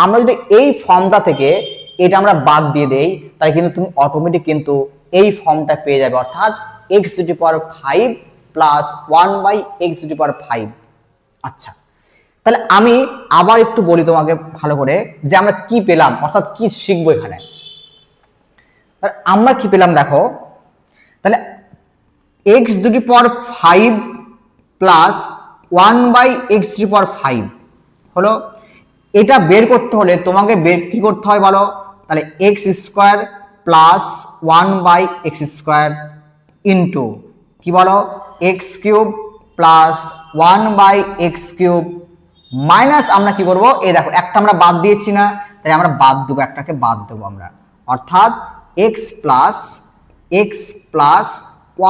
আমরা যদি এই ফর্মটা থেকে এটা আমরা বাদ দিয়ে দেই, তাহলে কিন্তু তুমি অটোমেটিক কিন্তু এই ফর্মটা পেয়ে যাবে, অর্থাৎ x⁵ প্লাস 1/x⁵। আচ্ছা, তাহলে আমি আবার একটু বলি তোমাকে ভালো করে, যে আমরা কি পেলাম, অর্থাৎ কি শিখবো এখানে। আমরা কি পেলাম দেখো, তাহলে x⁵ প্লাস 1/x⁵ হলো। এটা বের করতে হলে তোমাকে বের কি করতে হয় বলো, তাহলে x² প্লাস 1/x² ইন্টু কি বলো, x³ প্লাস 1/x³ মাইনাস আমরা কি করব, এই দেখো একটা আমরা বাদ দিয়েছি না, তাই আমরা বাদ দেবো, একটাকে বাদ দেবো আমরা, অর্থাৎ x প্লাস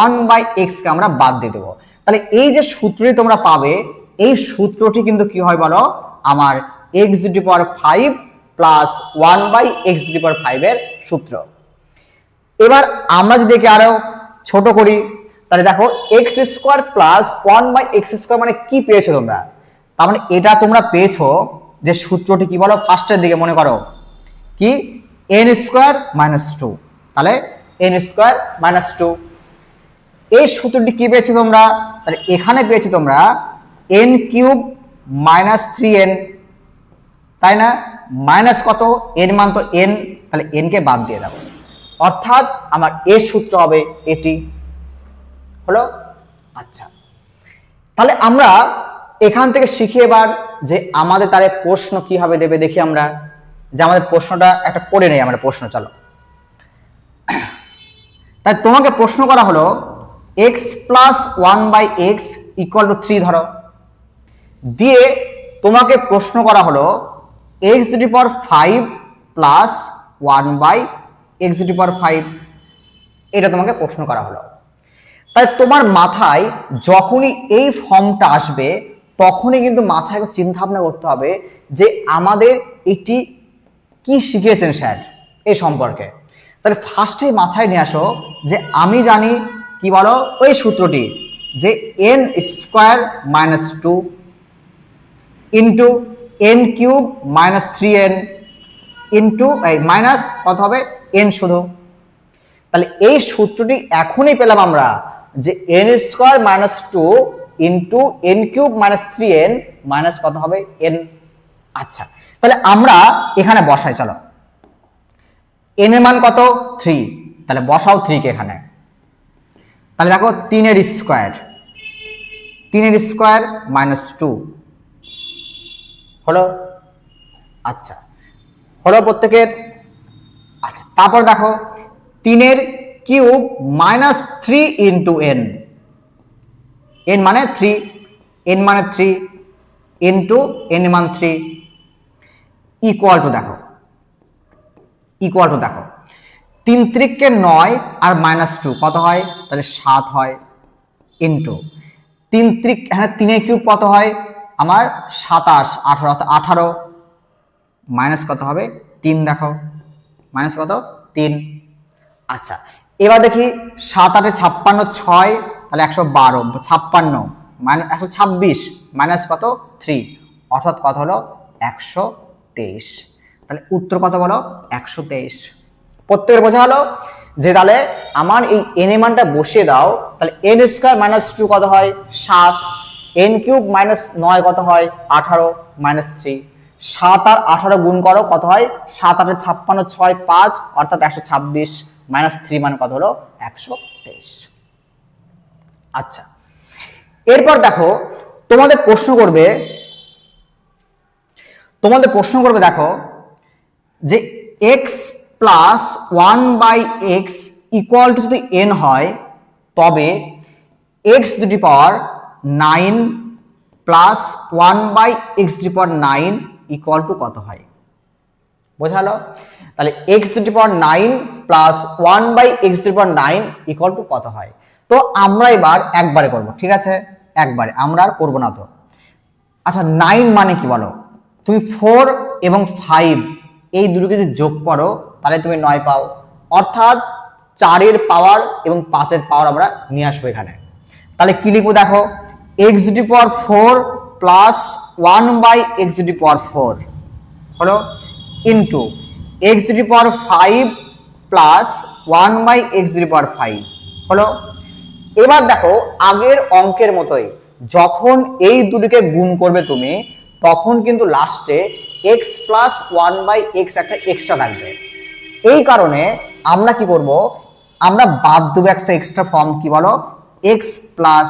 1/x কে আমরা বাদ দিয়ে দেবো। তাহলে এই যে সূত্রটি তোমরা পাবে, এই সূত্রটি কিন্তু কি হয় বলো, আমার x⁵ প্লাস 1/x⁵ এর সূত্র। এবার আমরা যদি একে আরো ছোট করি, তাহলে দেখো x² প্লাস 1/x² মানে কি পেয়েছো তোমরা, তার মানে এটা তোমরা পেয়েছো যে সূত্রটি কি বলো, ফার্স্টের দিকে মনে করো কি, n² - 2, তাহলে n² - 2। এই সূত্রটি কি পেয়েছো তোমরা, তাহলে এখানে পেয়েছো তোমরা n³ - 3n, তাই না? মাইনাস কত, n মান তো n, তাহলে n কে বাদ দিয়ে দাও, অর্থাৎ আমার এর সূত্র হবে এটি হলো। আচ্ছা, তাহলে আমরা এখান থেকে শিখি এবার যে আমাদের তারে প্রশ্ন কিভাবে দেবে, দেখি আমরা যে আমাদের প্রশ্নটা একটা পড়ে নেই আমরা প্রশ্ন। চলো, তাই তোমাকে প্রশ্ন করা হলো x প্লাস 1/x = 3 ধরো, দিয়ে তোমাকে প্রশ্ন করা হলো x⁵ প্লাস 1/x⁵, এটা তোমাকে প্রশ্ন করা হলো। তাই তোমার মাথায় যখনই এই ফর্মটা আসবে, তখনই কিন্তু মাথায় চিন্তা ভাবনা করতে হবে যে আমাদের এটি কি শিখিয়েছেন স্যার এই সম্পর্কে। তাহলে ফার্স্টে মাথায় নিয়ে আসো যে আমি জানি কি বলো, ওই সূত্রটি যে n² - 2 into n³ - 3n into minus কত হবে, n শুধু। তাহলে এই সূত্রটি এখনই পেলাম আমরা যে n² - 2 into n³ - 3n minus কত হবে, n। আচ্ছা, তাহলে আমরা এখানে বসাই, চলো n এর মান কত, 3, তাহলে বসাও 3 কে এখানে। তাহলে দেখো 3 স্কয়ার - 2 হলো। আচ্ছা, হলো প্রত্যেকের। আচ্ছা, তারপর দেখো 3 কিউব - 3 ইন্টু n, n মানে 3 ইন্টু n মান 3 ইকুয়াল টু দেখো 3 × 9 আর -2 কত হয়, তাহলে 7 হয়, ইন্টু 3 এর কিউব কত হয় আমার 27, 18 মাইনাস কত হবে 3, দেখো মাইনাস কত 3। আচ্ছা, এবার দেখি 7 8 56 6, তাহলে 112, 56 মাইনাস 126 মাইনাস কত 3, অর্থাৎ কত হলো 123। তাহলে উত্তর কত বলো 123। প্রত্যেকের বোঝা হলো যে তাহলে আমার এই n এর মানটা বসিয়ে দাও, তাহলে n² - 2 কত হয় 7, n³ - 9 কত হয় 18 -3, 7 আর 18 গুণ করো কত হয় 7 8 56 6 5, অর্থাৎ 126 -3 মান কত হলো 123। আচ্ছা, এরপর দেখো তোমাদের প্রশ্ন করবে দেখো যে x plus 1/x equal to যদি n হয় তবে x to the power 9 plus 1/x to the power 9 equal to কত হয়? বোঝালো? তাহলে x to the power 9 plus 1/x to the power 9 equal to কত হয়? তো আমরা এবার একবারে করব, ঠিক আছে? একবারে, আমরা আর করব না তো। আচ্ছা 9 মানে কি বলো? তুমি 4 এবং 5 এই দুটোকে যদি যোগ করো তাহলে তুমি 9 পাও, অর্থাৎ 4 এর পাওয়ার এবং 5 এর পাওয়ার আমরা নিয়ে আসবো এখানে। তাহলে কি লিখবো দেখো, x to the power 4 plus 1/x to the power 4 হলো into x to the power 5 plus 1/x to the power 5 হলো। এবার দেখো আগের অঙ্কের মতোই যখন এই দুটোকে গুণ করবে তুমি তখন কিন্তু লাস্টে x প্লাস 1/x একটা এক্সট্রা থাকবে। এই কারণে আমরা কি করব, আমরা বাদ দেবো একটা এক্সট্রা ফর্ম, কি বলো, x প্লাস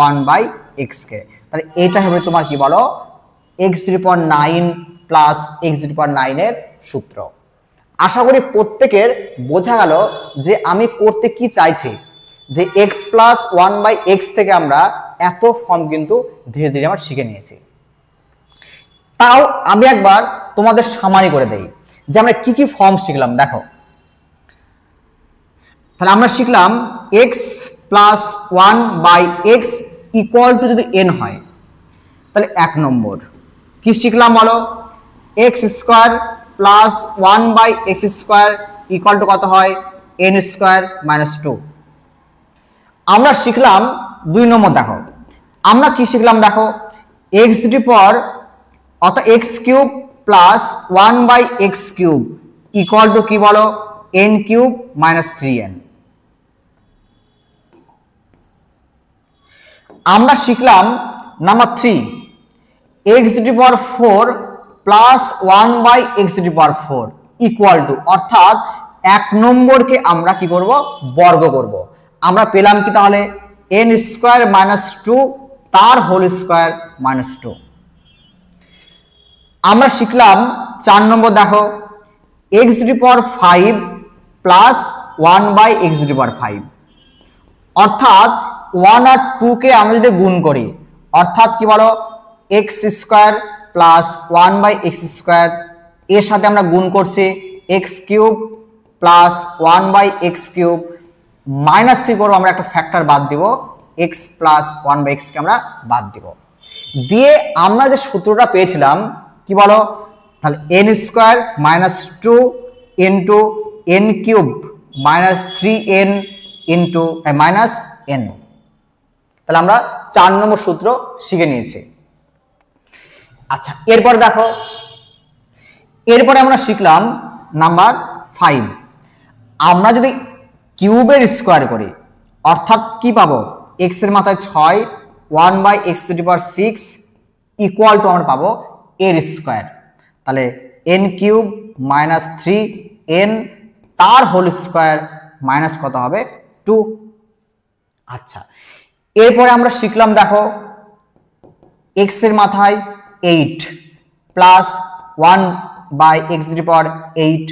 1/x কে। তাহলে এটা হবে তোমার কি বলো, x to the power 9 plus x to the power 9 এর সূত্র। আশা করি প্রত্যেকের বোঝা গেল যে আমি করতে কি চাইছি, যে x প্লাস 1/x থেকে আমরা এত ফর্ম কিন্তু ধীরে ধীরে আমরা শিখে নিয়েছি। তাও আমি একবার তোমাদের সামারি করে দেই যে আমরা কি কি ফর্ম শিখলাম। দেখো তাহলে আমরা শিখলাম x plus 1/x equal to যদি n হয় তাহলে 1 নম্বর কি শিখলাম বলো, x square plus 1/x square equal to কত হয়, n স্কয়ার মাইনাস 2। আমরা শিখলাম 2 নম্বর, দেখো আমরা কি শিখলাম, দেখো x টু দি পাওয়ার অর্থাৎ x cube plus 1/x cube equal to কি বলো, n কিউব মাইনাস 3n। আমরা শিখলাম number 3 x to the power 4 plus 1/x to the power 4 equal to, অর্থাৎ 1 নম্বরকে আমরা কি করব, বর্গ করব। আমরা পেলাম কি তাহলে, n স্কয়ার মাইনাস 2 তার হোল স্কয়ার মাইনাস 2। আমরা শিখলাম 4 নম্বর, দেখো x to the power 5 plus 1/x to the power 5, অর্থাৎ 1 আর 2 কে আমরা যদি গুণ করি অর্থাৎ কি বলো, x square plus 1/x square, এর সাথে আমরা গুণ করছি x cube plus 1/x cube minus 3 করবো, আমরা একটা ফ্যাক্টর বাদ দিব, x প্লাস 1/x কে আমরা বাদ দিব, দিয়ে আমরা যে সূত্রটা পেয়েছিলাম কি বলো, তাহলে n square minus 2 into n cube minus 3n into minus n। তাহলে আমরা 4 নম্বর সূত্র শিখে নিয়েছি। আচ্ছা এরপর দেখো, এরপরে আমরা শিখলাম নাম্বার 5, আমরা যদি কিউবের স্কয়ার করি অর্থাৎ কি পাবো, x এর মাথায় 6 1/x to the power 6 equal to আমরা পাবো এর স্কয়ার, তাহলে n কিউব মাইনাস 3n তার হোল স্কয়ার মাইনাস কত হবে, 2। আচ্ছা এরপরে আমরা শিখলাম, দেখো x এর মাথায় 8 plus 1/x to the power 8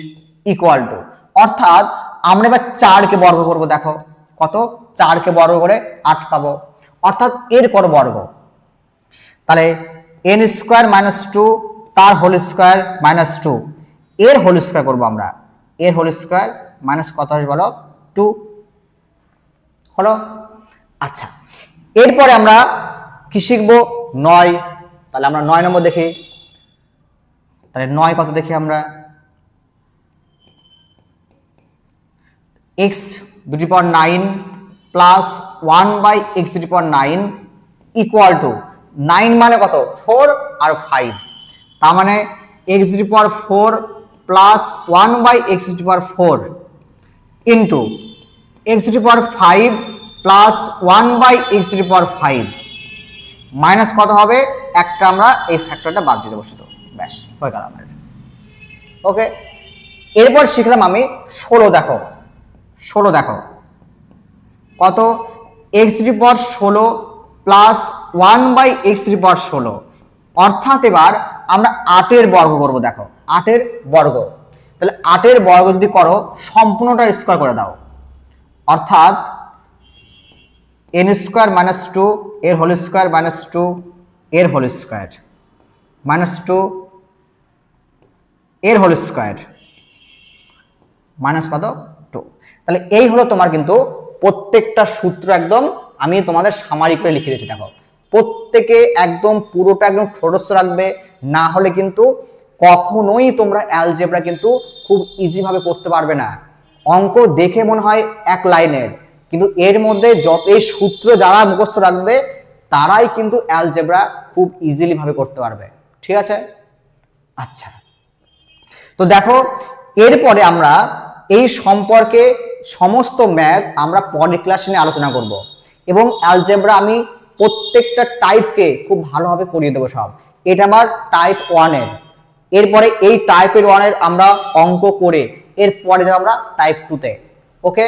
equal to, অর্থাৎ আমরা এবার 4 কে বর্গ করব। দেখো কত, 4 কে বর্গ করে 8 পাবো, অর্থাৎ এর করো বর্গ, তাহলে n স্কয়ার মাইনাস 2 তার হোল স্কয়ার মাইনাস 2 এর হোল স্কয়ার করবো আমরা, এর হোল স্কয়ার মাইনাস কত আসবে বলো, 2 হলো। আচ্ছা এরপরে আমরা কি শিখবো, 9। তাহলে আমরা 9 নম্বর দেখি, তাহলে 9 কত দেখি আমরা, x to the power 9 plus 1/x to the power 9 equal to, 9 মানে কত, 4 আর 5, তার মানে x to the power 4 plus 1/x to the power 4 into x to the power 5 plus 1/x to the power 5 minus কত হবে, একটা আমরা এই ফ্যাক্টরটা বাদ দিয়ে দেবো শুধু, ব্যাস হয়ে গেল আমাদের। ওকে এরপর শিখলাম আমি 16, দেখো 16 দেখো কত, x to the power 16 plus 1/x⁻16, অর্থাৎ এবার আমরা 8-এর বর্গ করব। দেখো 8-এর বর্গ, তাহলে 8-এর বর্গ যদি করো সম্পূর্ণটা স্কয়ার করে দাও, অর্থাৎ n² - 2 এর হোল স্কয়ার -2 এর হোল স্কয়ার -2 এর হোল স্কয়ার মাইনাস কত 2। তাহলে এই হলো তোমার কিন্তু প্রত্যেকটা সূত্র একদম আমি তোমাদের সামারি করে লিখে দিয়েছি। দেখো প্রত্যেকে একদম পুরোটা একদম ঠোঁটস্থ রাখবে, না হলে কিন্তু কখনোই তোমরা অ্যালজেব্রা কিন্তু খুব ইজি ভাবে করতে পারবে না। অঙ্ক দেখে মনে হয় এক লাইনের, কিন্তু এর মধ্যে যত এই সূত্র যারা মুখস্থ রাখবে তারাই কিন্তু অ্যালজেব্রা খুব ইজিলি ভাবে করতে পারবে। ঠিক আছে, আচ্ছা তো দেখো এরপরে আমরা এই সম্পর্কে সমস্ত ম্যাথ আমরা পরের ক্লাসে নিয়ে আলোচনা করব, এবং অ্যালজেব্রা আমি প্রত্যেকটা টাইপকে খুব ভালোভাবে করিয়ে দেবো সব। এটা আমার টাইপ 1-এর, এরপরে এই টাইপের 1-এর আমরা অঙ্ক করে এরপরে যাব আমরা টাইপ 2-তে। ওকে,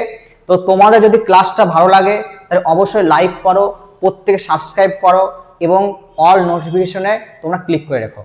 তো তোমাদের যদি ক্লাসটা ভালো লাগে তাহলে অবশ্যই লাইক করো, প্রত্যেকে সাবস্ক্রাইব করো এবং অল নোটিফিকেশনে তোমরা ক্লিক করে রেখো।